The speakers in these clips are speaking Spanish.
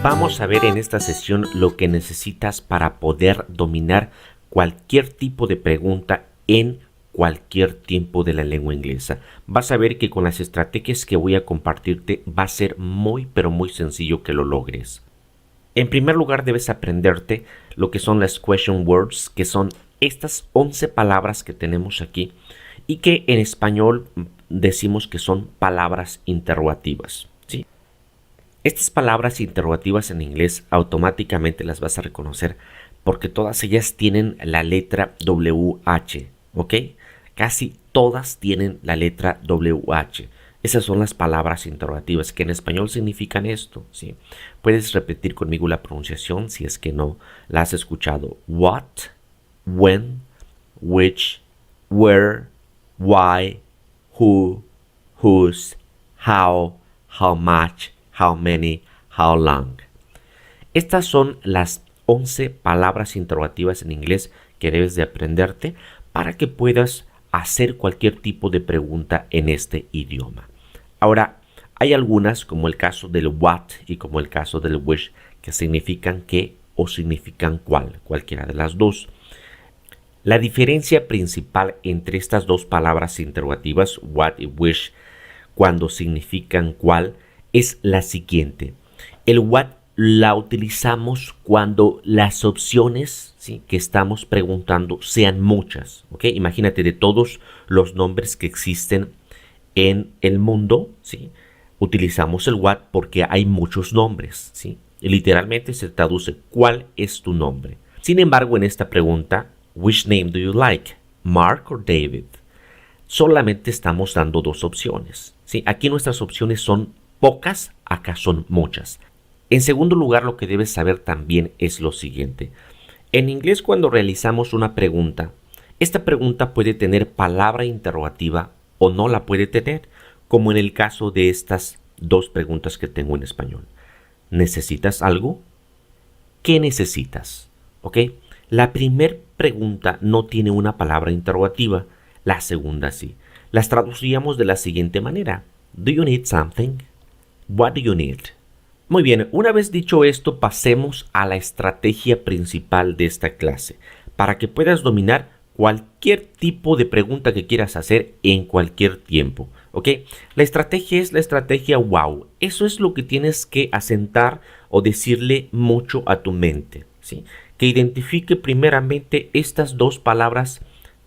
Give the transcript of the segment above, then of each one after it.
Vamos a ver en esta sesión lo que necesitas para poder dominar cualquier tipo de pregunta en cualquier tiempo de la lengua inglesa. Vas a ver que con las estrategias que voy a compartirte va a ser muy pero muy sencillo que lo logres. En primer lugar debes aprenderte lo que son las question words, que son estas 11 palabras que tenemos aquí y que en español decimos que son palabras interrogativas, ¿sí? Estas palabras interrogativas en inglés automáticamente las vas a reconocer porque todas ellas tienen la letra WH, ¿ok? Casi todas tienen la letra WH. Esas son las palabras interrogativas que en español significan esto, ¿sí? Puedes repetir conmigo la pronunciación si es que no la has escuchado. What, when, which, where, why, who, whose, how much, how many, how long. Estas son las 11 palabras interrogativas en inglés que debes de aprenderte para que puedas hacer cualquier tipo de pregunta en este idioma. Ahora, hay algunas, como el caso del what y como el caso del which, que significan qué o significan cuál, cualquiera de las dos. La diferencia principal entre estas dos palabras interrogativas, what y which, cuando significan cuál, es la siguiente. El what la utilizamos cuando las opciones, ¿sí?, que estamos preguntando sean muchas, ¿ok? Imagínate de todos los nombres que existen en el mundo, ¿sí?, utilizamos el what porque hay muchos nombres, ¿sí? Y literalmente se traduce ¿cuál es tu nombre? Sin embargo, en esta pregunta, which name do you like? Mark or David? Solamente estamos dando dos opciones, ¿sí? Aquí nuestras opciones son pocas, acá son muchas. En segundo lugar, lo que debes saber también es lo siguiente. En inglés, cuando realizamos una pregunta, esta pregunta puede tener palabra interrogativa o no la puede tener, como en el caso de estas dos preguntas que tengo en español. ¿Necesitas algo? ¿Qué necesitas? ¿Ok? La primera pregunta no tiene una palabra interrogativa, la segunda sí. Las traduciríamos de la siguiente manera. Do you need something? What do you need? Muy bien, una vez dicho esto, pasemos a la estrategia principal de esta clase, para que puedas dominar cualquier tipo de pregunta que quieras hacer en cualquier tiempo, ¿ok? La estrategia es la estrategia wow. Eso es lo que tienes que asentar o decirle mucho a tu mente, ¿sí? Que identifique primeramente estas dos palabras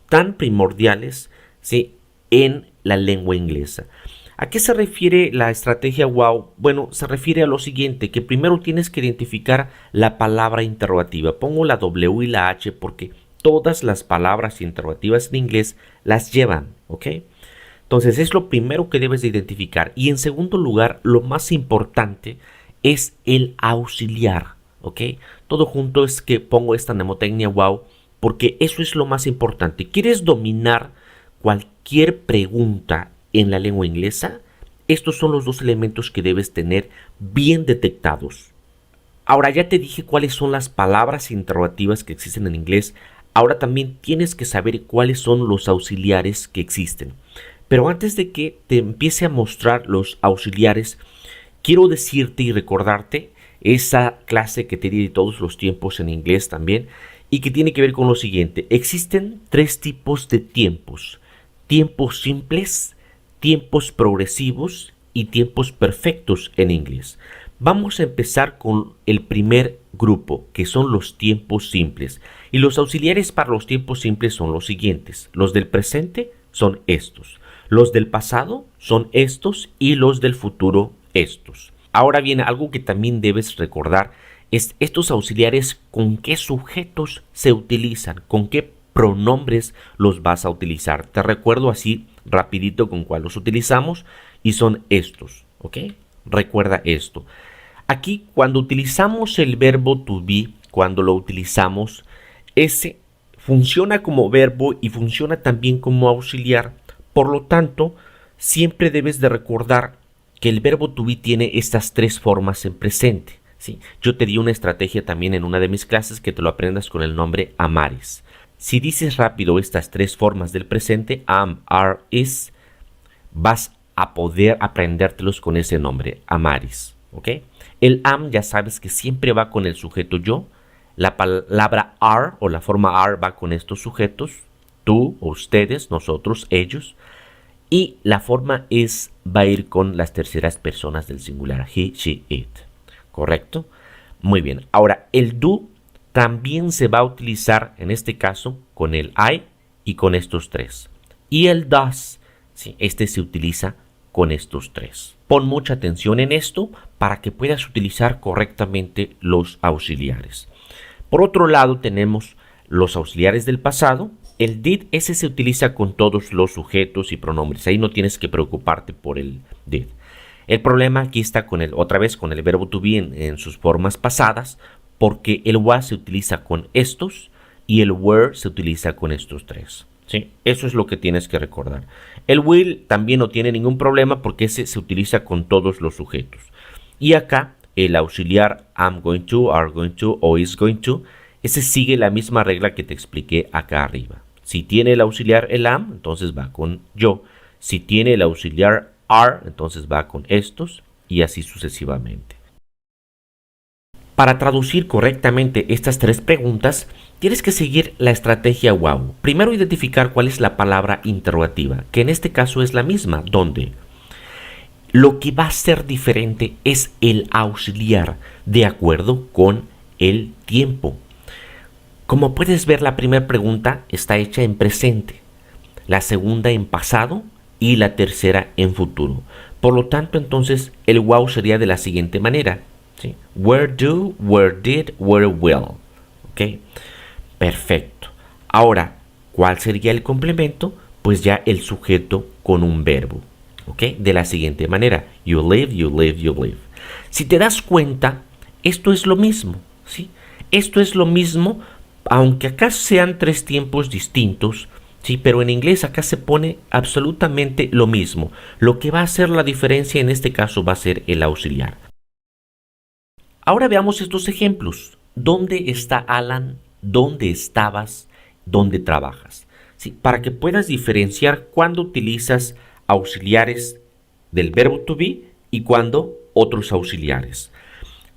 tan primordiales, ¿sí?, en la lengua inglesa. ¿A qué se refiere la estrategia wow? Bueno, se refiere a lo siguiente, que primero tienes que identificar la palabra interrogativa. Pongo la W y la H porque todas las palabras interrogativas en inglés las llevan, ¿ok? Entonces es lo primero que debes de identificar. Y en segundo lugar, lo más importante es el auxiliar, ¿ok? Todo junto es que pongo esta mnemotecnia wow porque eso es lo más importante. ¿Quieres dominar cualquier pregunta en la lengua inglesa? Estos son los dos elementos que debes tener bien detectados. Ahora ya te dije cuáles son las palabras interrogativas que existen en inglés. Ahora también tienes que saber cuáles son los auxiliares que existen. Pero antes de que te empiece a mostrar los auxiliares, quiero decirte y recordarte esa clase que te di de todos los tiempos en inglés también y que tiene que ver con lo siguiente. Existen tres tipos de tiempos. Tiempos simples, tiempos progresivos y tiempos perfectos en inglés. Vamos a empezar con el primer grupo, que son los tiempos simples. Y los auxiliares para los tiempos simples son los siguientes. Los del presente son estos. Los del pasado son estos y los del futuro estos. Ahora bien, algo que también debes recordar es estos auxiliares con qué sujetos se utilizan, con qué pronombres los vas a utilizar. Te recuerdo así rapidito con cuál los utilizamos y son estos, ¿ok? Recuerda esto. Aquí cuando utilizamos el verbo to be, cuando lo utilizamos, ese funciona como verbo y funciona también como auxiliar. Por lo tanto, siempre debes de recordar que el verbo to be tiene estas tres formas en presente, ¿sí? Yo te di una estrategia también en una de mis clases que te lo aprendas con el nombre amaris. Si dices rápido estas tres formas del presente, am, are, is, vas a poder aprendértelos con ese nombre, amaris. ¿ok? El am ya sabes que siempre va con el sujeto yo. La palabra are o la forma are va con estos sujetos, tú o ustedes, nosotros, ellos. Y la forma is va a ir con las terceras personas del singular, he, she, it. ¿Correcto? Muy bien. Ahora, el do también se va a utilizar, en este caso, con el I y con estos tres. Y el does, ¿sí? Este se utiliza con estos tres. Pon mucha atención en esto para que puedas utilizar correctamente los auxiliares. Por otro lado, tenemos los auxiliares del pasado. El did, ese se utiliza con todos los sujetos y pronombres. Ahí no tienes que preocuparte por el did. El problema aquí está otra vez con el verbo to be en sus formas pasadas, porque el was se utiliza con estos y el were se utiliza con estos tres. ¿Sí? Eso es lo que tienes que recordar. El will también no tiene ningún problema porque ese se utiliza con todos los sujetos. Y acá el auxiliar am going to, are going to o is going to, ese sigue la misma regla que te expliqué acá arriba. Si tiene el auxiliar el am, entonces va con yo. Si tiene el auxiliar are, entonces va con estos y así sucesivamente. Para traducir correctamente estas tres preguntas, tienes que seguir la estrategia WOW. Primero identificar cuál es la palabra interrogativa, que en este caso es la misma, donde lo que va a ser diferente es el auxiliar de acuerdo con el tiempo. Como puedes ver, la primera pregunta está hecha en presente, la segunda en pasado y la tercera en futuro. Por lo tanto, entonces, el wow sería de la siguiente manera. ¿Sí? Where do, where did, where will. ¿Ok? Perfecto. Ahora, ¿cuál sería el complemento? Pues ya el sujeto con un verbo. ¿Ok? De la siguiente manera. You live, you live, you live. Si te das cuenta, esto es lo mismo. ¿Sí? Esto es lo mismo, aunque acá sean tres tiempos distintos, sí, pero en inglés acá se pone absolutamente lo mismo. Lo que va a hacer la diferencia en este caso va a ser el auxiliar. Ahora veamos estos ejemplos. ¿Dónde está Alan? ¿Dónde estabas? ¿Dónde trabajas? Sí, para que puedas diferenciar cuándo utilizas auxiliares del verbo to be y cuándo otros auxiliares.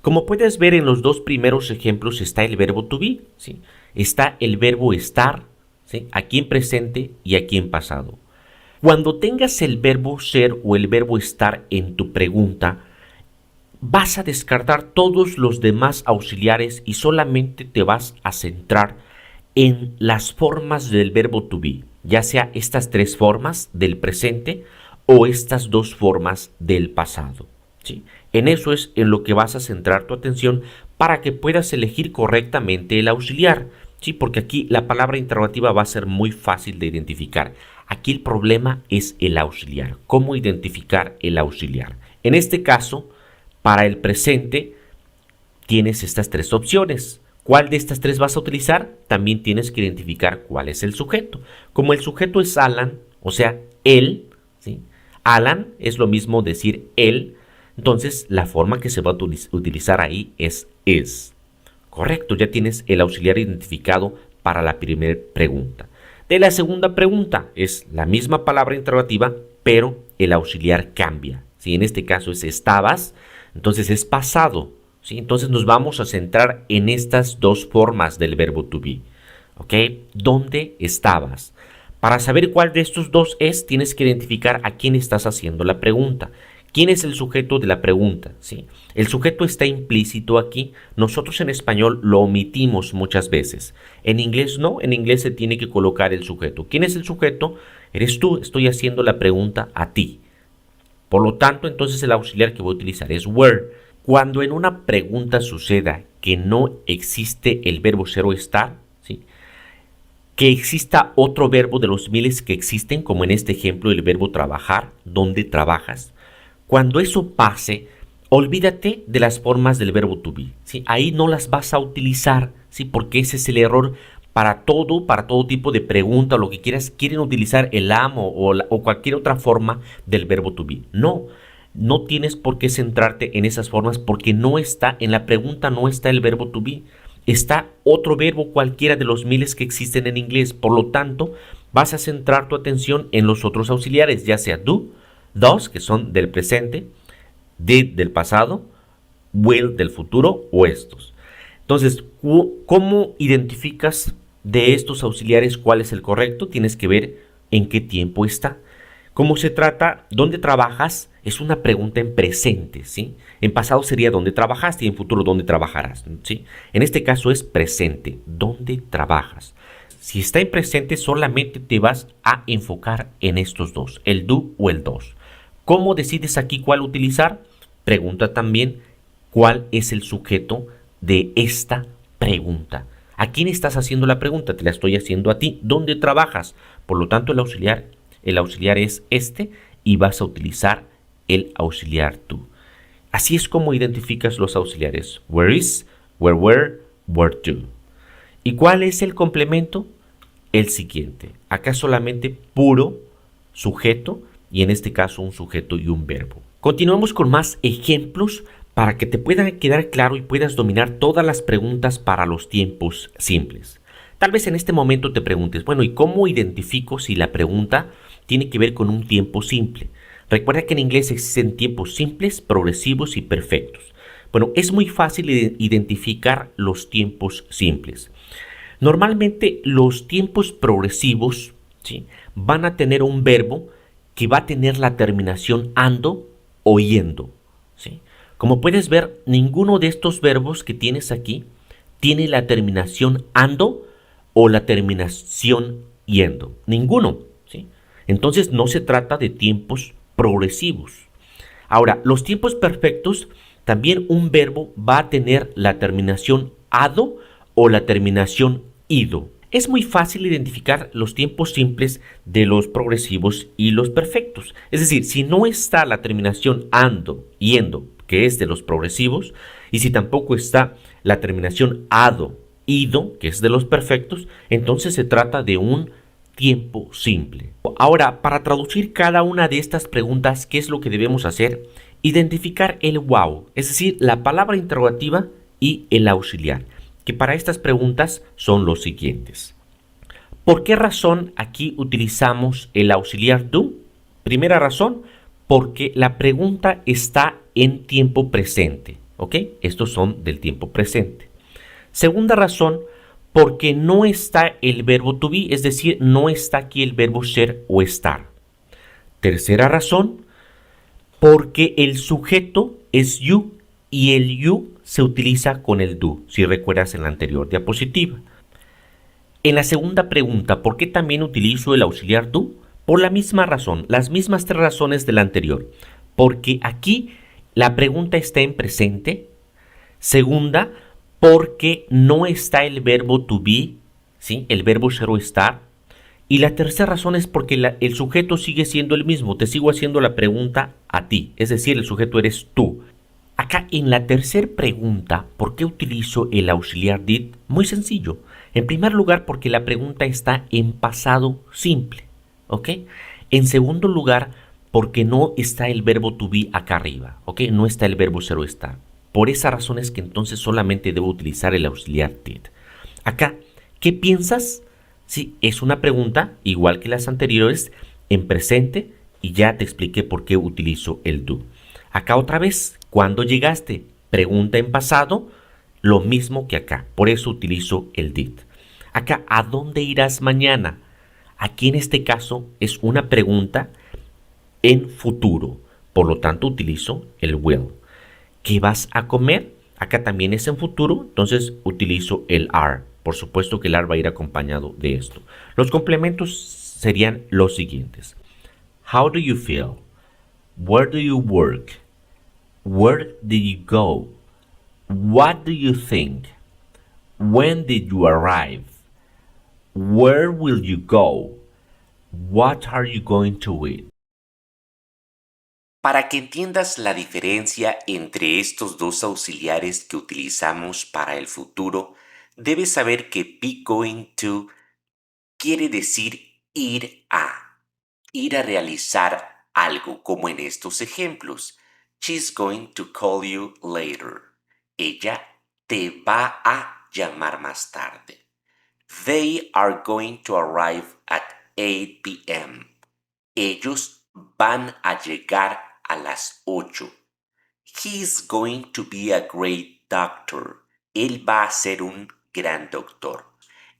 Como puedes ver en los dos primeros ejemplos está el verbo to be, ¿sí? Está el verbo estar, ¿sí? Aquí en presente y aquí en pasado. Cuando tengas el verbo ser o el verbo estar en tu pregunta, vas a descartar todos los demás auxiliares y solamente te vas a centrar en las formas del verbo to be, ya sea estas tres formas del presente o estas dos formas del pasado. ¿Sí? En eso es en lo que vas a centrar tu atención para que puedas elegir correctamente el auxiliar. ¿Sí? Porque aquí la palabra interrogativa va a ser muy fácil de identificar. Aquí el problema es el auxiliar. ¿Cómo identificar el auxiliar? En este caso, para el presente, tienes estas tres opciones. ¿Cuál de estas tres vas a utilizar? También tienes que identificar cuál es el sujeto. Como el sujeto es Alan, o sea, él, ¿sí? Alan es lo mismo decir él, entonces la forma que se va a utilizar ahí es is. Correcto, ya tienes el auxiliar identificado para la primera pregunta. De la segunda pregunta es la misma palabra interrogativa, pero el auxiliar cambia. ¿Sí? En este caso es estabas, entonces es pasado. ¿Sí? Entonces nos vamos a centrar en estas dos formas del verbo to be. ¿Ok? ¿Dónde estabas? Para saber cuál de estos dos es, tienes que identificar a quién estás haciendo la pregunta. ¿Quién es el sujeto de la pregunta? ¿Sí? El sujeto está implícito aquí. Nosotros en español lo omitimos muchas veces. En inglés no, en inglés se tiene que colocar el sujeto. ¿Quién es el sujeto? Eres tú, estoy haciendo la pregunta a ti. Por lo tanto, entonces el auxiliar que voy a utilizar es were. Cuando en una pregunta suceda que no existe el verbo ser o estar, ¿sí? Que exista otro verbo de los miles que existen, como en este ejemplo el verbo trabajar, ¿dónde trabajas? Cuando eso pase, olvídate de las formas del verbo to be, ¿sí? Ahí no las vas a utilizar, ¿sí? Porque ese es el error para todo tipo de pregunta o lo que quieras. Quieren utilizar el am o cualquier otra forma del verbo to be. No tienes por qué centrarte en esas formas porque no está, en la pregunta no está el verbo to be. Está otro verbo cualquiera de los miles que existen en inglés. Por lo tanto, vas a centrar tu atención en los otros auxiliares, ya sea do, does, que son del presente, did del pasado, will del futuro o estos. Entonces, ¿cómo identificas de estos auxiliares cuál es el correcto? Tienes que ver en qué tiempo está. ¿Cómo se trata? ¿Dónde trabajas? Es una pregunta en presente, ¿sí? En pasado sería dónde trabajaste y en futuro dónde trabajarás, ¿sí? En este caso es presente, ¿dónde trabajas? Si está en presente solamente te vas a enfocar en estos dos, el do o el dos. ¿Cómo decides aquí cuál utilizar? Pregunta también cuál es el sujeto de esta pregunta. ¿A quién estás haciendo la pregunta? Te la estoy haciendo a ti. ¿Dónde trabajas? Por lo tanto, el auxiliar es este y vas a utilizar el auxiliar to. Así es como identificas los auxiliares. Where is, where were, where to. ¿Y cuál es el complemento? El siguiente. Acá solamente puro sujeto y en este caso un sujeto y un verbo. Continuamos con más ejemplos para que te pueda quedar claro y puedas dominar todas las preguntas para los tiempos simples. Tal vez en este momento te preguntes, bueno, ¿y cómo identifico si la pregunta tiene que ver con un tiempo simple? Recuerda que en inglés existen tiempos simples, progresivos y perfectos. Bueno, es muy fácil identificar los tiempos simples. Normalmente los tiempos progresivos, ¿sí?, van a tener un verbo que va a tener la terminación ando o yendo, ¿sí? Como puedes ver, ninguno de estos verbos que tienes aquí tiene la terminación ando o la terminación yendo. Ninguno, ¿sí? Entonces no se trata de tiempos progresivos. Ahora, los tiempos perfectos, también un verbo va a tener la terminación ado o la terminación ido. Es muy fácil identificar los tiempos simples de los progresivos y los perfectos. Es decir, si no está la terminación ando, yendo, que es de los progresivos, y si tampoco está la terminación ado, ido, que es de los perfectos, entonces se trata de un tiempo simple. Ahora, para traducir cada una de estas preguntas, ¿qué es lo que debemos hacer? Identificar el wow, es decir, la palabra interrogativa y el auxiliar, que para estas preguntas son los siguientes. ¿Por qué razón aquí utilizamos el auxiliar do? Primera razón, porque la pregunta está en tiempo presente, ¿ok? Estos son del tiempo presente. Segunda razón, porque no está el verbo to be, es decir, no está aquí el verbo ser o estar. Tercera razón, porque el sujeto es you y el you se utiliza con el do, si recuerdas en la anterior diapositiva. En la segunda pregunta, ¿por qué también utilizo el auxiliar do? Por la misma razón, las mismas tres razones de la anterior. Porque aquí la pregunta está en presente. Segunda, porque no está el verbo to be, ¿sí?, el verbo ser o estar. Y la tercera razón es porque el sujeto sigue siendo el mismo. Te sigo haciendo la pregunta a ti, es decir, el sujeto eres tú. Acá en la tercera pregunta, ¿por qué utilizo el auxiliar did? Muy sencillo. En primer lugar, porque la pregunta está en pasado simple, ¿ok? En segundo lugar, porque no está el verbo to be acá arriba, ¿ok? No está el verbo ser o estar. Por esa razón es que entonces solamente debo utilizar el auxiliar did. Acá, ¿qué piensas? Sí, es una pregunta, igual que las anteriores, en presente, y ya te expliqué por qué utilizo el do. Acá otra vez, ¿cuándo llegaste? Pregunta en pasado, lo mismo que acá, por eso utilizo el did. Acá, ¿a dónde irás mañana? Aquí en este caso es una pregunta en futuro, por lo tanto utilizo el will. ¿Qué vas a comer? Acá también es en futuro, entonces utilizo el are. Por supuesto que el are va a ir acompañado de esto. Los complementos serían los siguientes. How do you feel? Where do you work? Where did you go? What do you think? When did you arrive? Where will you go? What are you going to eat? Para que entiendas la diferencia entre estos dos auxiliares que utilizamos para el futuro, debes saber que be going to quiere decir ir a realizar algo, como en estos ejemplos. She's going to call you later. Ella te va a llamar más tarde. They are going to arrive at 8 p.m. Ellos van a llegar a las 8. He's going to be a great doctor. Él va a ser un gran doctor.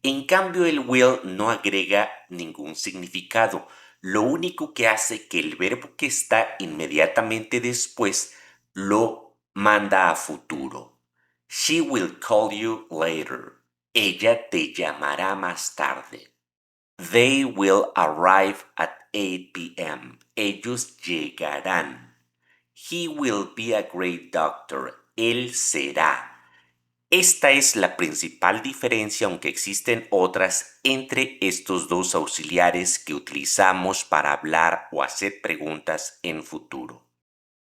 En cambio, el will no agrega ningún significado. Lo único que hace que el verbo que está inmediatamente después lo manda a futuro. She will call you later. Ella te llamará más tarde. They will arrive at 8 p.m. Ellos llegarán. He will be a great doctor. Él será. Esta es la principal diferencia, aunque existen otras, entre estos dos auxiliares que utilizamos para hablar o hacer preguntas en futuro.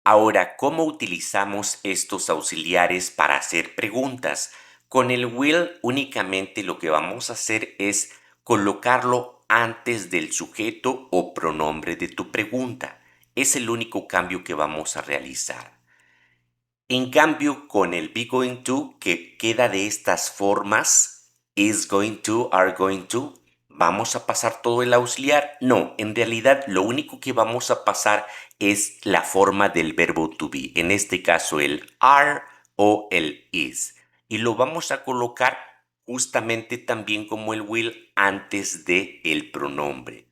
Ahora, ¿cómo utilizamos estos auxiliares para hacer preguntas? Con el will únicamente lo que vamos a hacer es colocarlo antes del sujeto o pronombre de tu pregunta. Es el único cambio que vamos a realizar. En cambio, con el be going to, que queda de estas formas, is going to, are going to, ¿vamos a pasar todo el auxiliar? No, en realidad lo único que vamos a pasar es la forma del verbo to be, en este caso el are o el is. Y lo vamos a colocar justamente también como el will antes de el pronombre.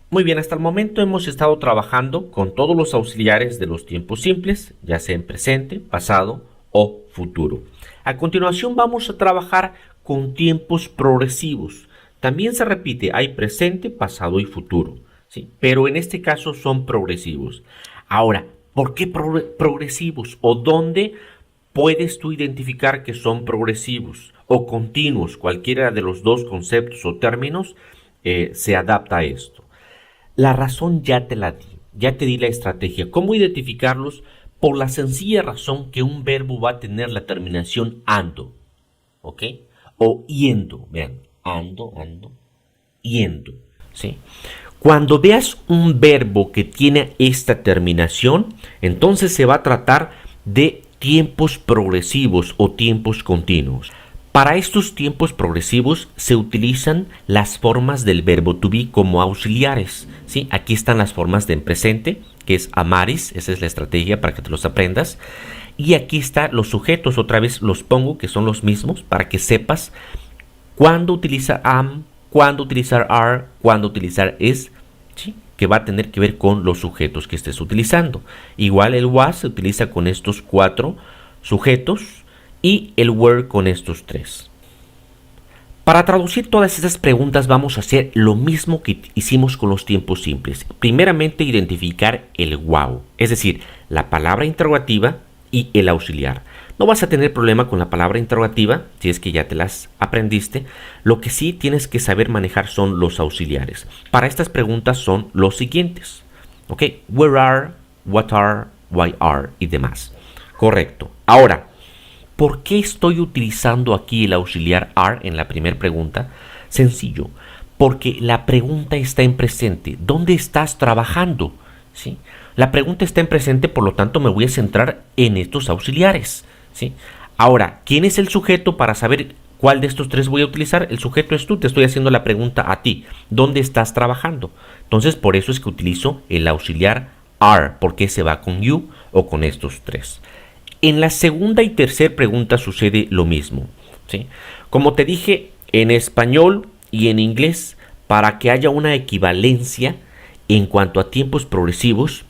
Muy bien, hasta el momento hemos estado trabajando con todos los auxiliares de los tiempos simples, ya sea en presente, pasado o futuro. A continuación vamos a trabajar con tiempos progresivos. También se repite, hay presente, pasado y futuro, ¿sí? Pero en este caso son progresivos. Ahora, ¿por qué progresivos? ¿O dónde puedes tú identificar que son progresivos o continuos? Cualquiera de los dos conceptos o términos se adapta a esto. La razón ya te la di, ya te di la estrategia. ¿Cómo identificarlos? Por la sencilla razón que un verbo va a tener la terminación ando, ¿ok? O yendo, vean, ando, yendo, ¿sí? Cuando veas un verbo que tiene esta terminación, entonces se va a tratar de tiempos progresivos o tiempos continuos. Para estos tiempos progresivos se utilizan las formas del verbo to be como auxiliares, ¿sí? Aquí están las formas de en presente, que es amaris, esa es la estrategia para que te los aprendas. Y aquí están los sujetos, otra vez los pongo, que son los mismos, para que sepas cuándo utilizar am, cuándo utilizar are, cuándo utilizar is, ¿sí? Que va a tener que ver con los sujetos que estés utilizando. Igual el was se utiliza con estos 4 sujetos, y el were con estos 3. Para traducir todas estas preguntas vamos a hacer lo mismo que hicimos con los tiempos simples. Primeramente identificar el wow, es decir, la palabra interrogativa y el auxiliar. No vas a tener problema con la palabra interrogativa si es que ya te las aprendiste. Lo que sí tienes que saber manejar son los auxiliares. Para estas preguntas son los siguientes. ¿Ok? Where are, what are, why are y demás. Correcto. Ahora, ¿por qué estoy utilizando aquí el auxiliar are en la primera pregunta? Sencillo, porque la pregunta está en presente. ¿Dónde estás trabajando? ¿Sí? La pregunta está en presente, por lo tanto me voy a centrar en estos auxiliares, ¿sí? Ahora, ¿quién es el sujeto para saber cuál de estos 3 voy a utilizar? El sujeto es tú, te estoy haciendo la pregunta a ti. ¿Dónde estás trabajando? Entonces, por eso es que utilizo el auxiliar are, porque se va con you o con estos 3. En la segunda y tercera pregunta sucede lo mismo, ¿sí? Como te dije, en español y en inglés, para que haya una equivalencia en cuanto a tiempos progresivos,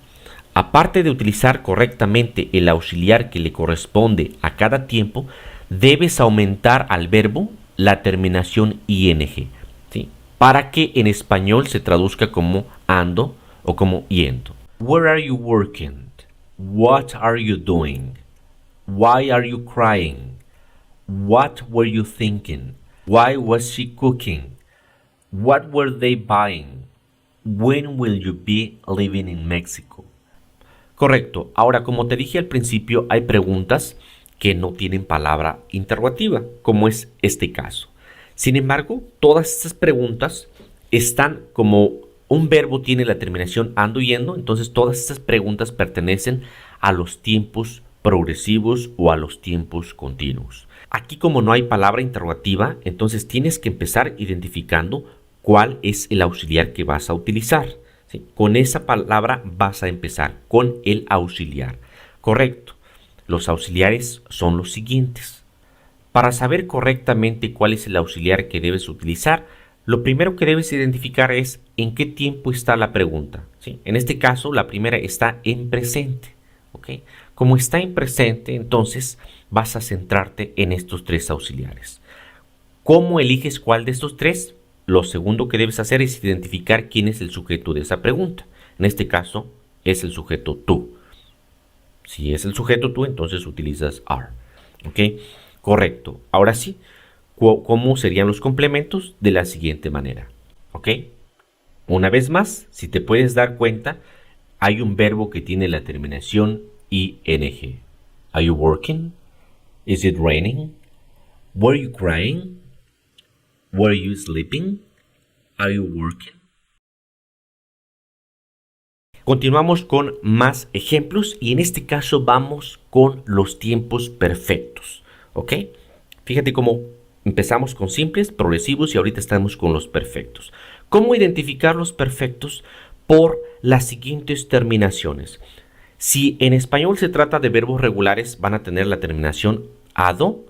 aparte de utilizar correctamente el auxiliar que le corresponde a cada tiempo, debes aumentar al verbo la terminación ing, ¿sí? Para que en español se traduzca como ando o como yendo. Where are you working? What are you doing? Why are you crying? What were you thinking? Why was she cooking? What were they buying? When will you be living in Mexico? Correcto. Ahora, como te dije al principio, hay preguntas que no tienen palabra interrogativa, como es este caso. Sin embargo, todas estas preguntas están como un verbo tiene la terminación ando yendo, entonces todas estas preguntas pertenecen a los tiempos progresivos o a los tiempos continuos. Aquí, como no hay palabra interrogativa, entonces tienes que empezar identificando cuál es el auxiliar que vas a utilizar, ¿sí? Con esa palabra vas a empezar, con el auxiliar. Correcto. Los auxiliares son los siguientes. Para saber correctamente cuál es el auxiliar que debes utilizar, lo primero que debes identificar es en qué tiempo está la pregunta, ¿sí? En este caso, la primera está en presente. ¿Ok? Como está en presente, entonces vas a centrarte en estos tres auxiliares. ¿Cómo eliges cuál de estos tres? Lo segundo que debes hacer es identificar quién es el sujeto de esa pregunta. En este caso, es el sujeto tú. Si es el sujeto tú, entonces utilizas are. ¿Ok? Correcto. Ahora sí, ¿cómo serían los complementos? De la siguiente manera. ¿Ok? Una vez más, si te puedes dar cuenta, hay un verbo que tiene la terminación ing. Are you working? Is it raining? Were you crying? Were you sleeping? Are you working? Continuamos con más ejemplos y en este caso vamos con los tiempos perfectos. ¿Ok? Fíjate cómo empezamos con simples, progresivos y ahorita estamos con los perfectos. ¿Cómo identificar los perfectos? Por las siguientes terminaciones. Si en español se trata de verbos regulares, van a tener la terminación ado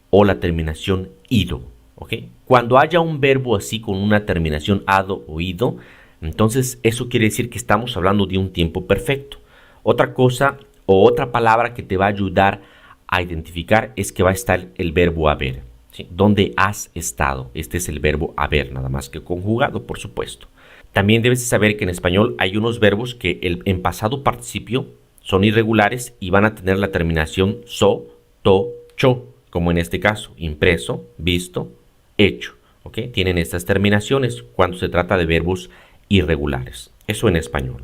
o la terminación ido. ¿Ok? Cuando haya un verbo así con una terminación ado o ido, entonces eso quiere decir que estamos hablando de un tiempo perfecto. Otra cosa o otra palabra que te va a ayudar a identificar es que va a estar el verbo haber, ¿sí? ¿Dónde has estado? Este es el verbo haber, nada más que conjugado, por supuesto. También debes saber que en español hay unos verbos que en pasado participio son irregulares y van a tener la terminación so, to, cho, como en este caso, impreso, visto, hecho. ¿Ok? Tienen estas terminaciones cuando se trata de verbos irregulares. Eso en español.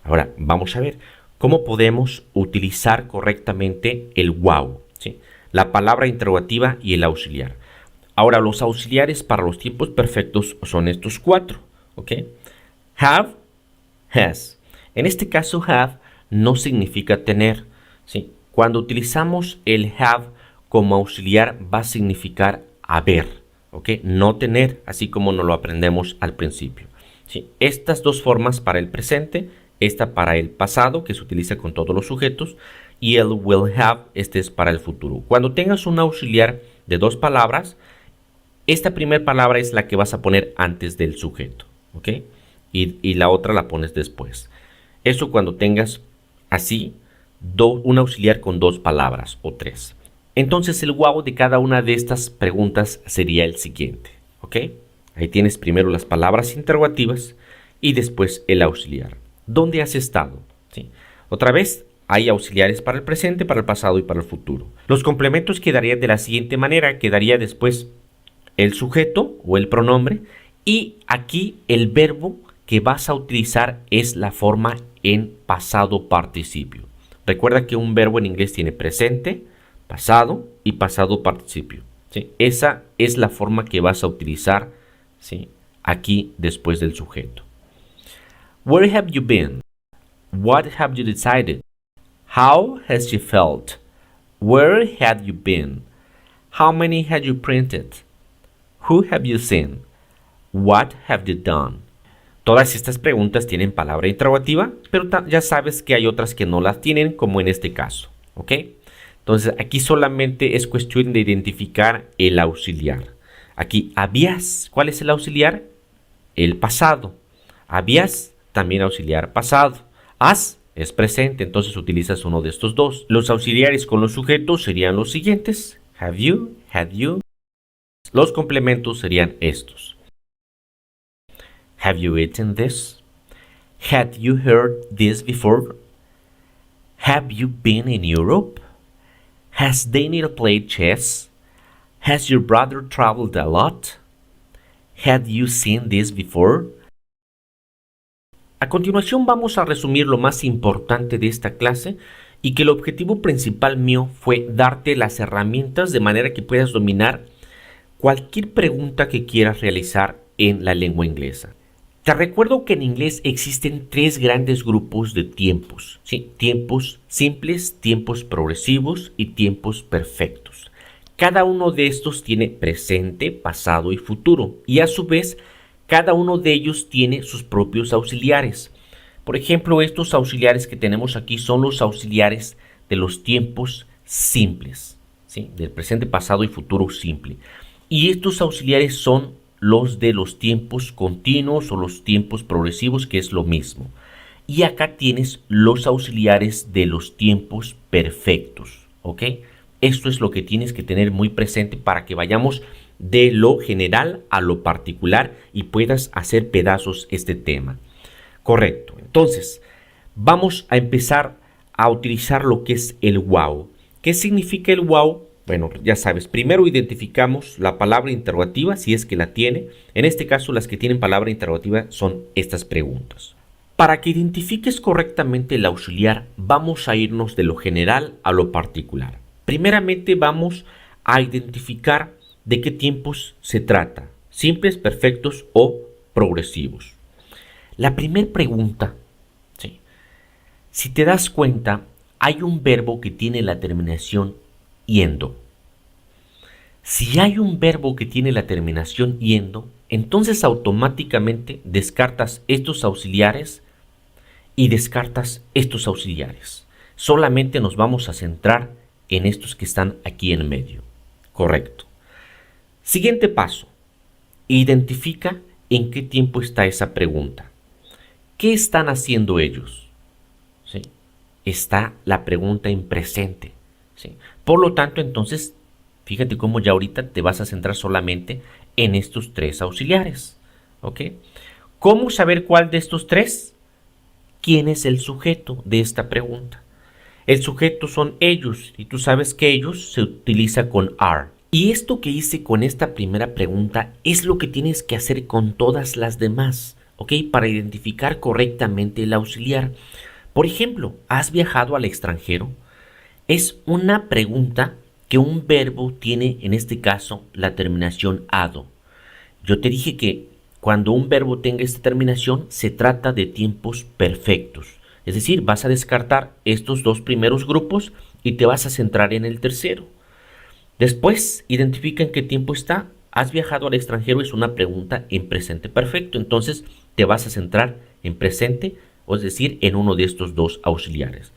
Ahora, vamos a ver cómo podemos utilizar correctamente el wow, ¿sí? La palabra interrogativa y el auxiliar. Ahora, los auxiliares para los tiempos perfectos son estos cuatro. ¿Ok? Have, has. En este caso, have no significa tener, ¿sí? Cuando utilizamos el have como auxiliar va a significar haber, ¿ok? No tener, así como nos lo aprendemos al principio. ¿Sí? Estas dos formas para el presente, esta para el pasado, que se utiliza con todos los sujetos, y el will have, este es para el futuro. Cuando tengas un auxiliar de dos palabras, esta primera palabra es la que vas a poner antes del sujeto, ¿ok? Y la otra la pones después. Eso cuando tengas así un auxiliar con dos palabras o tres. Entonces el wow de cada una de estas preguntas sería el siguiente, ¿ok? Ahí tienes primero las palabras interrogativas y después el auxiliar. ¿Dónde has estado? ¿Sí? Otra vez, hay auxiliares para el presente, para el pasado y para el futuro. Los complementos quedarían de la siguiente manera. Quedaría después el sujeto o el pronombre y aquí el verbo que vas a utilizar es la forma en pasado participio. Recuerda que un verbo en inglés tiene presente, pasado y pasado participio. ¿Sí? Esa es la forma que vas a utilizar, ¿sí? Aquí después del sujeto. Where have you been? What have you decided? How has you felt? Where have you been? How many have you printed? Who have you seen? What have you done? Todas estas preguntas tienen palabra interrogativa, pero ya sabes que hay otras que no las tienen, como en este caso. ¿Ok? Entonces aquí solamente es cuestión de identificar el auxiliar. Aquí, habías. ¿Cuál es el auxiliar? El pasado. Habías, también auxiliar pasado. Has es presente, entonces utilizas uno de estos dos. Los auxiliares con los sujetos serían los siguientes. Have you, had you. Los complementos serían estos. Have you eaten this? Had you heard this before? Have you been in Europe? Has Daniel played chess? Has your brother traveled a lot? Had you seen this before? A continuación vamos a resumir lo más importante de esta clase y que el objetivo principal mío fue darte las herramientas de manera que puedas dominar cualquier pregunta que quieras realizar en la lengua inglesa. Te recuerdo que en inglés existen tres grandes grupos de tiempos, ¿sí? Tiempos simples, tiempos progresivos y tiempos perfectos. Cada uno de estos tiene presente, pasado y futuro. Y a su vez, Cada uno de ellos tiene sus propios auxiliares. Por ejemplo, estos auxiliares que tenemos aquí son los auxiliares de los tiempos simples, ¿sí? Del presente, pasado y futuro simple. Y estos auxiliares son los de los tiempos continuos o los tiempos progresivos, que es lo mismo. Y acá tienes los auxiliares de los tiempos perfectos, ¿ok? Esto es lo que tienes que tener muy presente para que vayamos de lo general a lo particular y puedas hacer pedazos este tema. Correcto. Entonces, vamos a empezar a utilizar lo que es el wow. ¿Qué significa el wow? Bueno, ya sabes, primero identificamos la palabra interrogativa, si es que la tiene. En este caso, las que tienen palabra interrogativa son estas preguntas. Para que identifiques correctamente el auxiliar, vamos a irnos de lo general a lo particular. Primeramente vamos a identificar de qué tiempos se trata, simples, perfectos o progresivos. La primera pregunta, ¿sí? Si te das cuenta, hay un verbo que tiene la terminación yendo. Si hay un verbo que tiene la terminación yendo, entonces automáticamente descartas estos auxiliares y descartas estos auxiliares. Solamente nos vamos a centrar en estos que están aquí en medio. Correcto. Siguiente paso. Identifica en qué tiempo está esa pregunta. ¿Qué están haciendo ellos? ¿Sí? Está la pregunta en presente. ¿Sí? Por lo tanto, entonces, fíjate cómo ya ahorita te vas a centrar solamente en estos tres auxiliares. ¿Ok? ¿Cómo saber cuál de estos tres? ¿Quién es el sujeto de esta pregunta? El sujeto son ellos, y tú sabes que ellos se utiliza con are. Y esto que hice con esta primera pregunta es lo que tienes que hacer con todas las demás, ¿ok? Para identificar correctamente el auxiliar. Por ejemplo, ¿has viajado al extranjero? Es una pregunta que un verbo tiene, en este caso, la terminación ado. Yo te dije que cuando un verbo tenga esta terminación, se trata de tiempos perfectos. Es decir, vas a descartar estos dos primeros grupos y te vas a centrar en el tercero. Después, identifica en qué tiempo está. ¿Has viajado al extranjero? Es una pregunta en presente perfecto. Entonces, te vas a centrar en presente, es decir, en uno de estos dos auxiliares.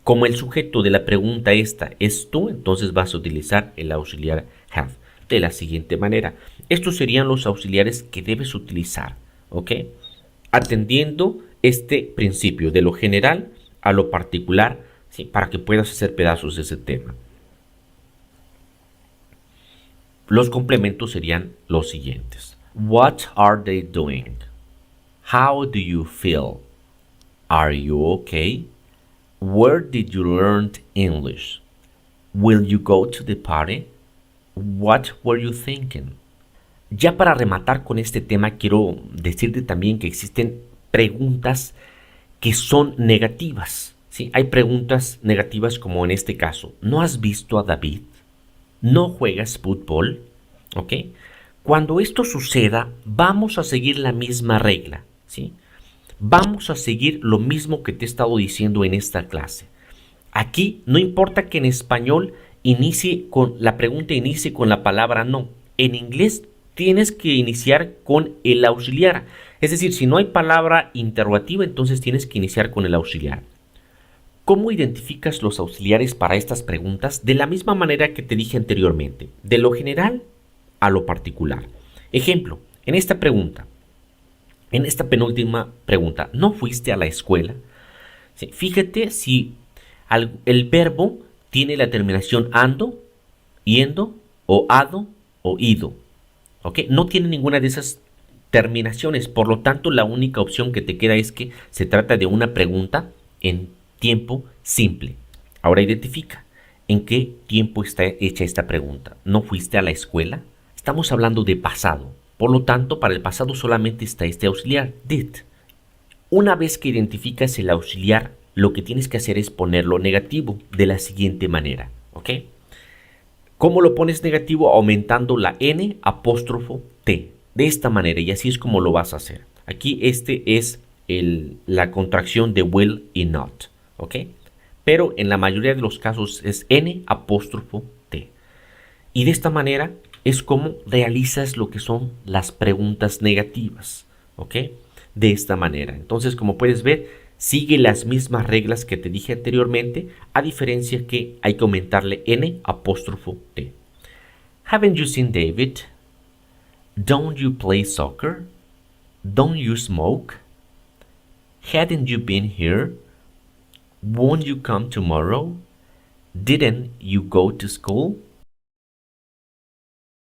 Como el sujeto de la pregunta esta es tú, entonces vas a utilizar el auxiliar have de la siguiente manera. Estos serían los auxiliares que debes utilizar, ¿ok? Atendiendo este principio de lo general a lo particular, ¿sí? Para que puedas hacer pedazos de ese tema. Los complementos serían los siguientes. What are they doing? How do you feel? Are you okay? Where did you learn English? Will you go to the party? What were you thinking? Ya para rematar con este tema, quiero decirte también que existen preguntas que son negativas. ¿Sí? Hay preguntas negativas como en este caso. ¿No has visto a David? ¿No juegas fútbol? ¿Ok? Cuando esto suceda, vamos a seguir la misma regla. ¿Sí? Vamos a seguir lo mismo que te he estado diciendo en esta clase. Aquí no importa que en español la pregunta inicie con la palabra no. En inglés tienes que iniciar con el auxiliar. Es decir, si no hay palabra interrogativa, entonces tienes que iniciar con el auxiliar. ¿Cómo identificas los auxiliares para estas preguntas? De la misma manera que te dije anteriormente, de lo general a lo particular. Ejemplo, en esta pregunta, en esta penúltima pregunta, ¿no fuiste a la escuela? Sí, fíjate si el verbo tiene la terminación ando, yendo, o ado, o ido. ¿Ok? No tiene ninguna de esas terminaciones, por lo tanto la única opción que te queda es que se trata de una pregunta en tiempo simple. Ahora identifica en qué tiempo está hecha esta pregunta. ¿No fuiste a la escuela? Estamos hablando de pasado, por lo tanto para el pasado solamente está este auxiliar, did. Una vez que identificas el auxiliar, lo que tienes que hacer es ponerlo negativo de la siguiente manera, ¿ok? ¿Cómo lo pones negativo? Aumentando la n apóstrofo t, de esta manera, y así es como lo vas a hacer. Aquí este es la contracción de will y not, ¿ok? Pero en la mayoría de los casos es n apóstrofo t. Y de esta manera es como realizas lo que son las preguntas negativas, ¿ok? De esta manera. Entonces, como puedes ver, sigue las mismas reglas que te dije anteriormente, a diferencia que hay que aumentarle N apóstrofo T. Haven't you seen David? Don't you play soccer? Don't you smoke? Hadn't you been here? Won't you come tomorrow? Didn't you go to school?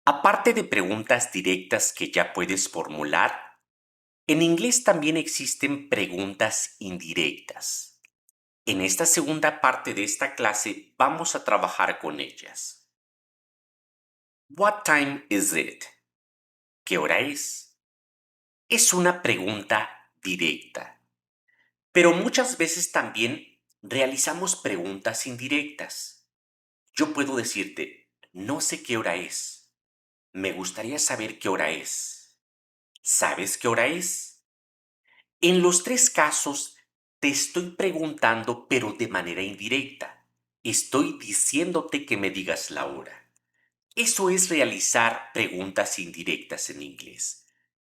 Aparte de preguntas directas que ya puedes formular, en inglés también existen preguntas indirectas. En esta segunda parte de esta clase vamos a trabajar con ellas. What time is it? ¿Qué hora es? Es una pregunta directa. Pero muchas veces también realizamos preguntas indirectas. Yo puedo decirte, no sé qué hora es. Me gustaría saber qué hora es. ¿Sabes qué hora es? En los tres casos te estoy preguntando, pero de manera indirecta. Estoy diciéndote que me digas la hora. Eso es realizar preguntas indirectas en inglés.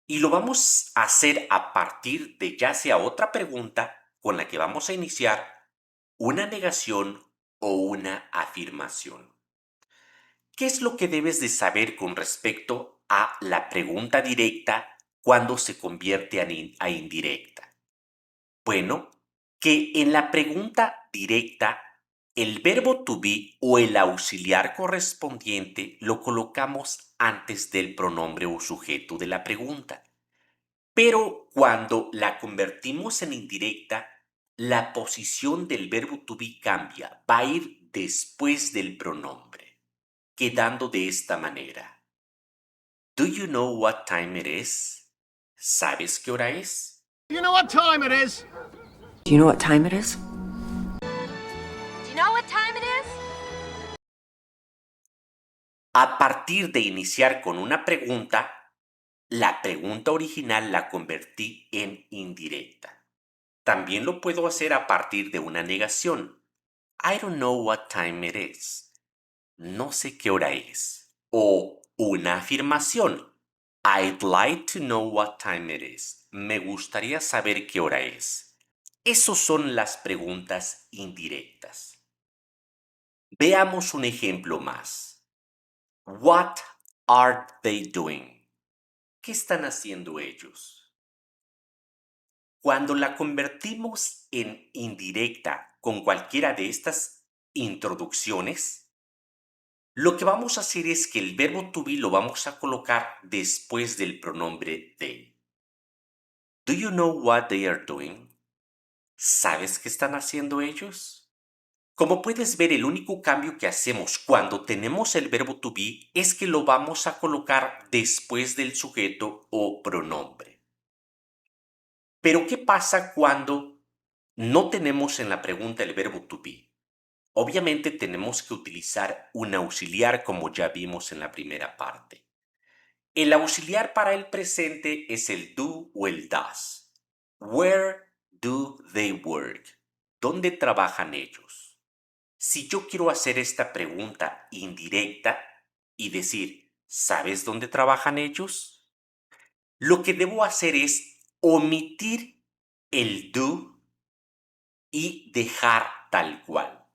Y lo vamos a hacer a partir de ya sea otra pregunta con la que vamos a iniciar, una negación o una afirmación. ¿Qué es lo que debes de saber con respecto a la pregunta directa cuando se convierte a indirecta? Bueno, que en la pregunta directa, el verbo to be o el auxiliar correspondiente lo colocamos antes del pronombre o sujeto de la pregunta. Pero cuando la convertimos en indirecta, la posición del verbo to be cambia, va a ir después del pronombre, quedando de esta manera. Do you know what time it is? ¿Sabes qué hora es? Do you know what time it is? Do you know what time it is? Do you know what time it is? A partir de iniciar con una pregunta, la pregunta original la convertí en indirecta. También lo puedo hacer a partir de una negación. I don't know what time it is. No sé qué hora es. O una afirmación. I'd like to know what time it is. Me gustaría saber qué hora es. Esos son las preguntas indirectas. Veamos un ejemplo más. What are they doing? ¿Qué están haciendo ellos? Cuando la convertimos en indirecta con cualquiera de estas introducciones, lo que vamos a hacer es que el verbo to be lo vamos a colocar después del pronombre they. Do you know what they are doing? ¿Sabes qué están haciendo ellos? Como puedes ver, el único cambio que hacemos cuando tenemos el verbo to be es que lo vamos a colocar después del sujeto o pronombre. Pero ¿qué pasa cuando no tenemos en la pregunta el verbo to be? Obviamente tenemos que utilizar un auxiliar como ya vimos en la primera parte. El auxiliar para el presente es el do o el does. Where do they work? ¿Dónde trabajan ellos? Si yo quiero hacer esta pregunta indirecta y decir, ¿sabes dónde trabajan ellos? Lo que debo hacer es omitir el do y dejar tal cual.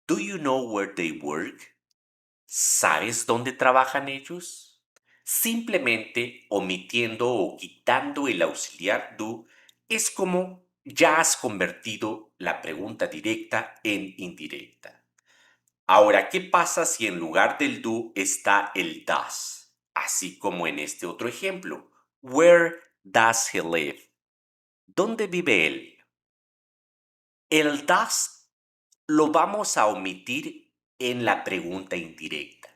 Do you know where they work? ¿Sabes dónde trabajan ellos? Simplemente omitiendo o quitando el auxiliar do es como ya has convertido la pregunta directa en indirecta. Ahora, ¿qué pasa si en lugar del do está el does? Así como en este otro ejemplo. Where does he live? ¿Dónde vive él? El does lo vamos a omitir en la pregunta indirecta.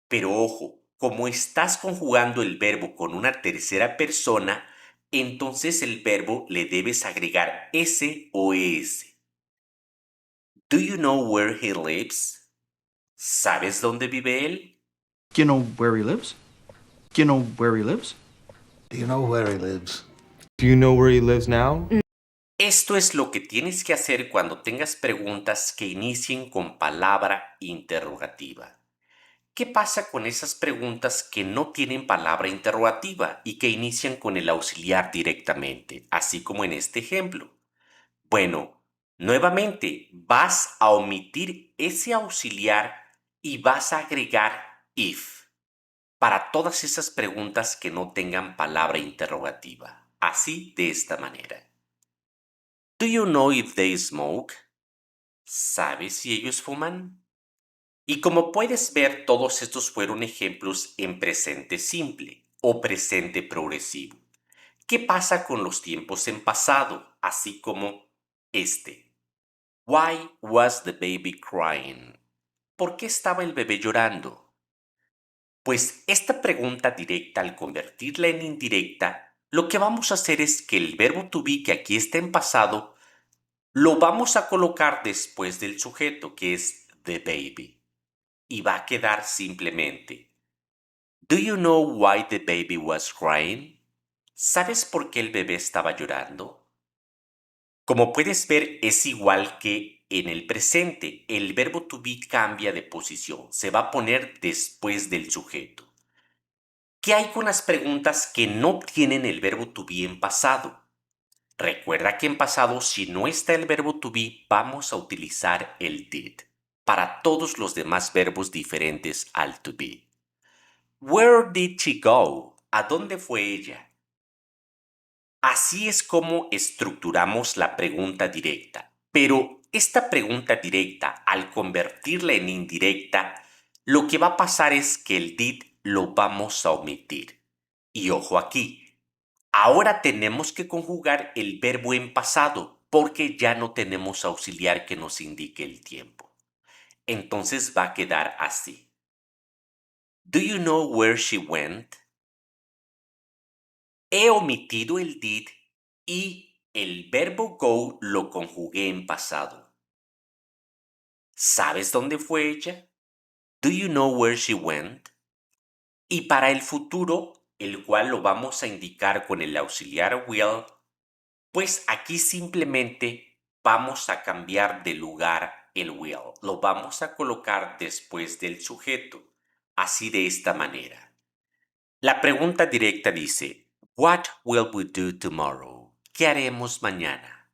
Pero ojo, como estás conjugando el verbo con una tercera persona, entonces el verbo le debes agregar s o es. Do you know where he lives? ¿Sabes dónde vive él? Do you know where he lives? Do you know where he lives? Do you know where he lives? Do you know where he lives now? Esto es lo que tienes que hacer cuando tengas preguntas que inicien con palabra interrogativa. ¿Qué pasa con esas preguntas que no tienen palabra interrogativa y que inician con el auxiliar directamente, así como en este ejemplo? Bueno, nuevamente vas a omitir ese auxiliar y vas a agregar if para todas esas preguntas que no tengan palabra interrogativa. Así, de esta manera. Do you know if they smoke? ¿Sabes si ellos fuman? Y como puedes ver, todos estos fueron ejemplos en presente simple o presente progresivo. ¿Qué pasa con los tiempos en pasado, así como este? Why was the baby crying? ¿Por qué estaba el bebé llorando? Pues esta pregunta directa, al convertirla en indirecta, lo que vamos a hacer es que el verbo to be, que aquí está en pasado, lo vamos a colocar después del sujeto, que es the baby. Y va a quedar simplemente: Do you know why the baby was crying? ¿Sabes por qué el bebé estaba llorando? Como puedes ver, es igual que en el presente. El verbo to be cambia de posición, se va a poner después del sujeto. ¿Qué hay con las preguntas que no tienen el verbo to be en pasado? Recuerda que en pasado, si no está el verbo to be, vamos a utilizar el did para todos los demás verbos diferentes al to be. Where did she go? ¿A dónde fue ella? Así es como estructuramos la pregunta directa. Pero esta pregunta directa, al convertirla en indirecta, lo que va a pasar es que el did lo vamos a omitir. Y ojo aquí, ahora tenemos que conjugar el verbo en pasado porque ya no tenemos auxiliar que nos indique el tiempo. Entonces va a quedar así. Do you know where she went? He omitido el did y el verbo go lo conjugué en pasado. ¿Sabes dónde fue ella? Do you know where she went? Y para el futuro, el cual lo vamos a indicar con el auxiliar will, pues aquí simplemente vamos a cambiar de lugar el will. Lo vamos a colocar después del sujeto, así de esta manera. La pregunta directa dice: What will we do tomorrow? ¿Qué haremos mañana?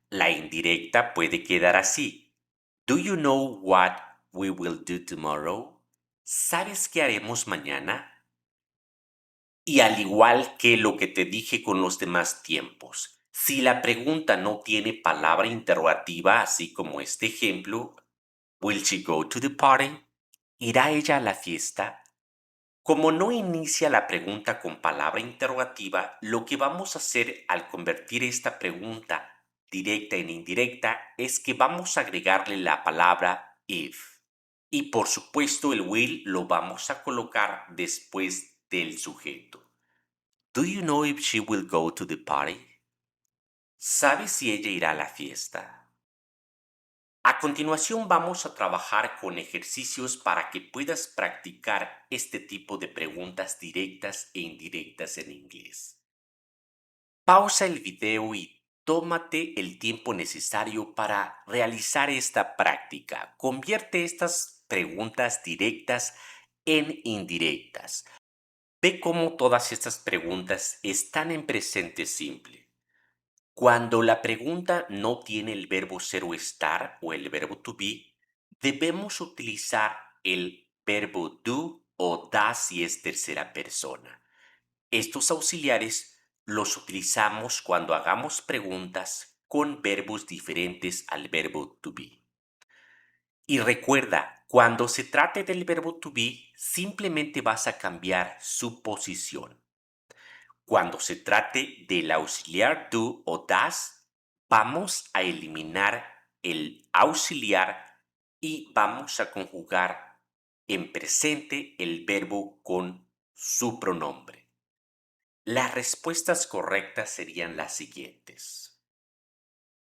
La indirecta puede quedar así: Do you know what we will do tomorrow? ¿Sabes qué haremos mañana? Y al igual que lo que te dije con los demás tiempos, si la pregunta no tiene palabra interrogativa, así como este ejemplo, ¿Will she go to the party? ¿Irá ella a la fiesta? Como no inicia la pregunta con palabra interrogativa, lo que vamos a hacer al convertir esta pregunta directa en indirecta es que vamos a agregarle la palabra if. Y por supuesto el will lo vamos a colocar después del sujeto. Do you know if she will go to the party? ¿Sabes si ella irá a la fiesta? A continuación vamos a trabajar con ejercicios para que puedas practicar este tipo de preguntas directas e indirectas en inglés. Pausa el video y tómate el tiempo necesario para realizar esta práctica. Convierte estas preguntas directas en indirectas. Ve cómo todas estas preguntas están en presente simple. Cuando la pregunta no tiene el verbo ser o estar o el verbo to be, debemos utilizar el verbo do o da si es tercera persona. Estos auxiliares los utilizamos cuando hagamos preguntas con verbos diferentes al verbo to be. Y recuerda, cuando se trate del verbo to be, simplemente vas a cambiar su posición. Cuando se trate del auxiliar do o das, vamos a eliminar el auxiliar y vamos a conjugar en presente el verbo con su pronombre. Las respuestas correctas serían las siguientes.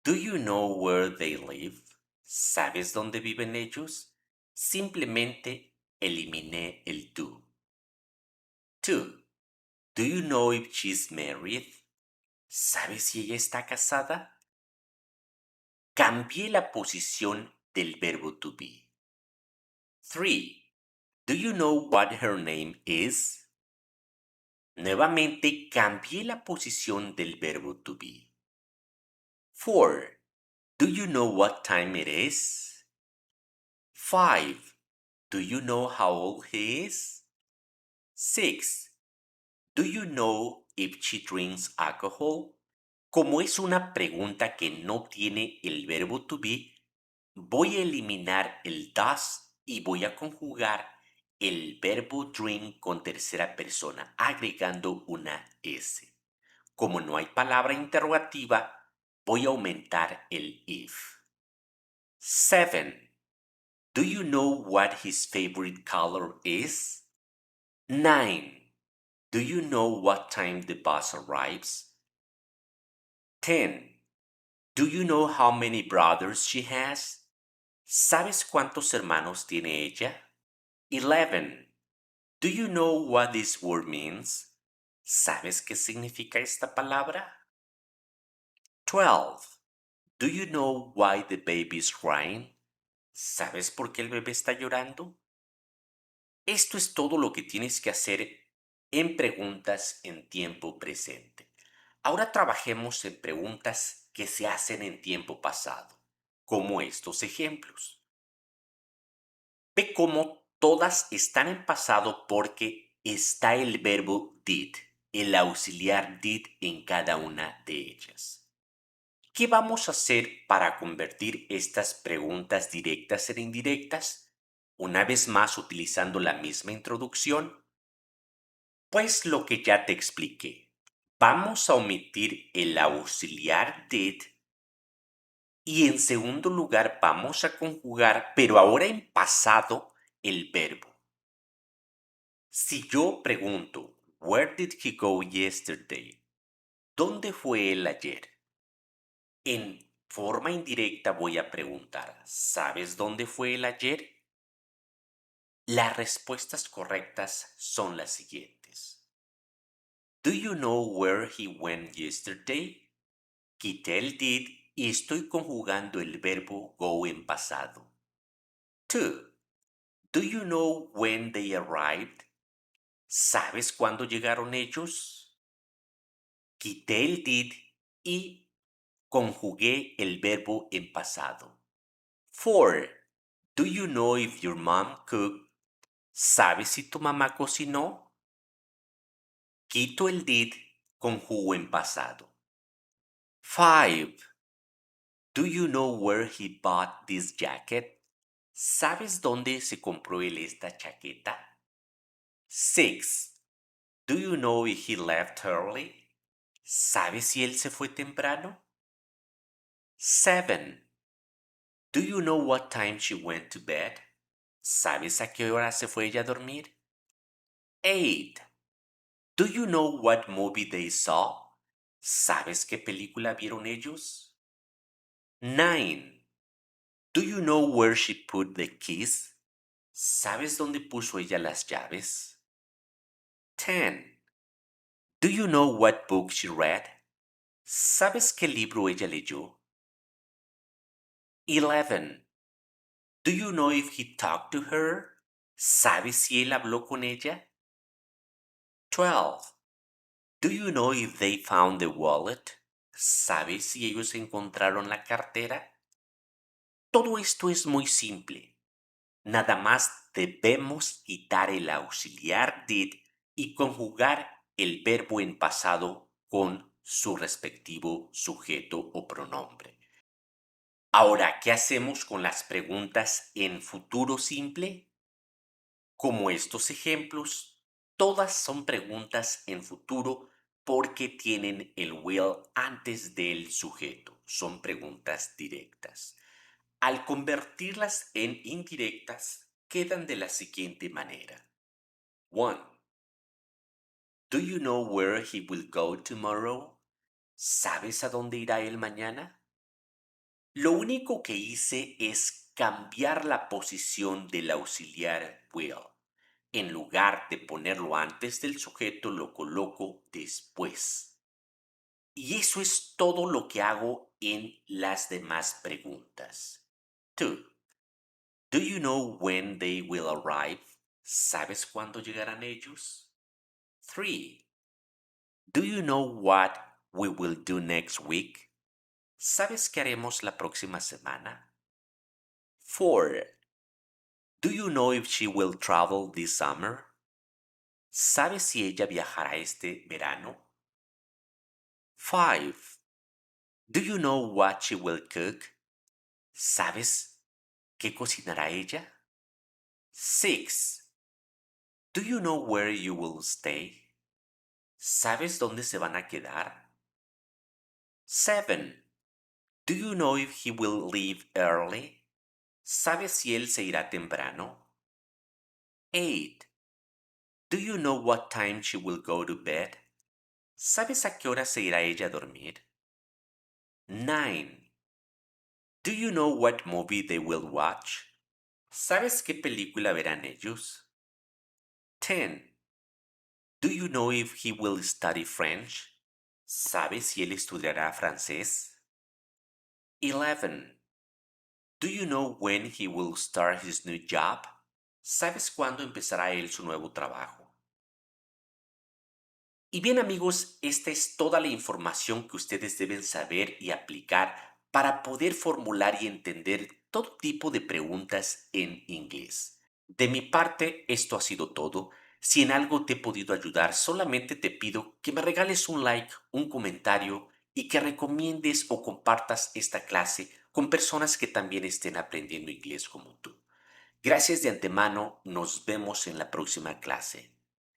Do you know where they live? ¿Sabes dónde viven ellos? Simplemente eliminé el do. 2. Do you know if she's married? ¿Sabes si ella está casada? Cambié la posición del verbo to be. 3. Do you know what her name is? Nuevamente cambié la posición del verbo to be. 4. Do you know what time it is? 5. Do you know how old he is? 6. Do you know if she drinks alcohol? Como es una pregunta que no tiene el verbo to be, voy a eliminar el does y voy a conjugar el verbo drink con tercera persona, agregando una S. Como no hay palabra interrogativa, voy a aumentar el if. 7. Do you know what his favorite color is? 9. Do you know what time the bus arrives? 10. Do you know how many brothers she has? ¿Sabes cuántos hermanos tiene ella? 11. Do you know what this word means? ¿Sabes qué significa esta palabra? 12. Do you know why the baby is crying? ¿Sabes por qué el bebé está llorando? Esto es todo lo que tienes que hacer en preguntas en tiempo presente. Ahora trabajemos en preguntas que se hacen en tiempo pasado, como estos ejemplos. Ve cómo todas están en pasado porque está el verbo did, el auxiliar did en cada una de ellas. ¿Qué vamos a hacer para convertir estas preguntas directas en indirectas? Una vez más utilizando la misma introducción. Pues lo que ya te expliqué. Vamos a omitir el auxiliar did y en segundo lugar vamos a conjugar, pero ahora en pasado, el verbo. Si yo pregunto, Where did he go yesterday? ¿Dónde fue él ayer? En forma indirecta voy a preguntar, ¿sabes dónde fue él ayer? Las respuestas correctas son las siguientes. Do you know where he went yesterday? Quité el did y estoy conjugando el verbo go en pasado. 2. Do you know when they arrived? ¿Sabes cuándo llegaron ellos? Quité el did y conjugué el verbo en pasado. 4. Do you know if your mom cooked? ¿Sabes si tu mamá cocinó? Quito el did, conjugo en pasado. 5. Do you know where he bought this jacket? ¿Sabes dónde se compró él esta chaqueta? 6. Do you know if he left early? ¿Sabes si él se fue temprano? 7. Do you know what time she went to bed? ¿Sabes a qué hora se fue ella a dormir? 8. Do you know what movie they saw? ¿Sabes qué película vieron ellos? 9. Do you know where she put the keys? ¿Sabes dónde puso ella las llaves? 10. Do you know what book she read? ¿Sabes qué libro ella leyó? 11. Do you know if he talked to her? ¿Sabes si él habló con ella? 12. Do you know if they found the wallet? ¿Sabes si ellos encontraron la cartera? Todo esto es muy simple. Nada más debemos quitar el auxiliar did y conjugar el verbo en pasado con su respectivo sujeto o pronombre. Ahora, ¿qué hacemos con las preguntas en futuro simple? Como estos ejemplos, todas son preguntas en futuro porque tienen el will antes del sujeto. Son preguntas directas. Al convertirlas en indirectas, quedan de la siguiente manera. 1. Do you know where he will go tomorrow? ¿Sabes a dónde irá él mañana? Lo único que hice es cambiar la posición del auxiliar will. En lugar de ponerlo antes del sujeto, lo coloco después. Y eso es todo lo que hago en las demás preguntas. 2. Do you know when they will arrive? ¿Sabes cuándo llegarán ellos? 3. Do you know what we will do next week? ¿Sabes qué haremos la próxima semana? 4. Do you know if she will travel this summer? ¿Sabes si ella viajará este verano? 5. Do you know what she will cook? ¿Sabes qué cocinará ella? 6. Do you know where you will stay? ¿Sabes dónde se van a quedar? 7. Do you know if he will leave early? ¿Sabes si él se irá temprano? 8. Do you know what time she will go to bed? ¿Sabes a qué hora se irá ella a dormir? 9. Do you know what movie they will watch? ¿Sabes qué película verán ellos? 10. Do you know if he will study French? ¿Sabes si él estudiará francés? 11. Do you know when he will start his new job? ¿Sabes cuándo empezará él su nuevo trabajo? Y bien amigos, esta es toda la información que ustedes deben saber y aplicar para poder formular y entender todo tipo de preguntas en inglés. De mi parte, esto ha sido todo. Si en algo te he podido ayudar, solamente te pido que me regales un like, un comentario y que recomiendes o compartas esta clase con personas que también estén aprendiendo inglés como tú. Gracias de antemano, nos vemos en la próxima clase.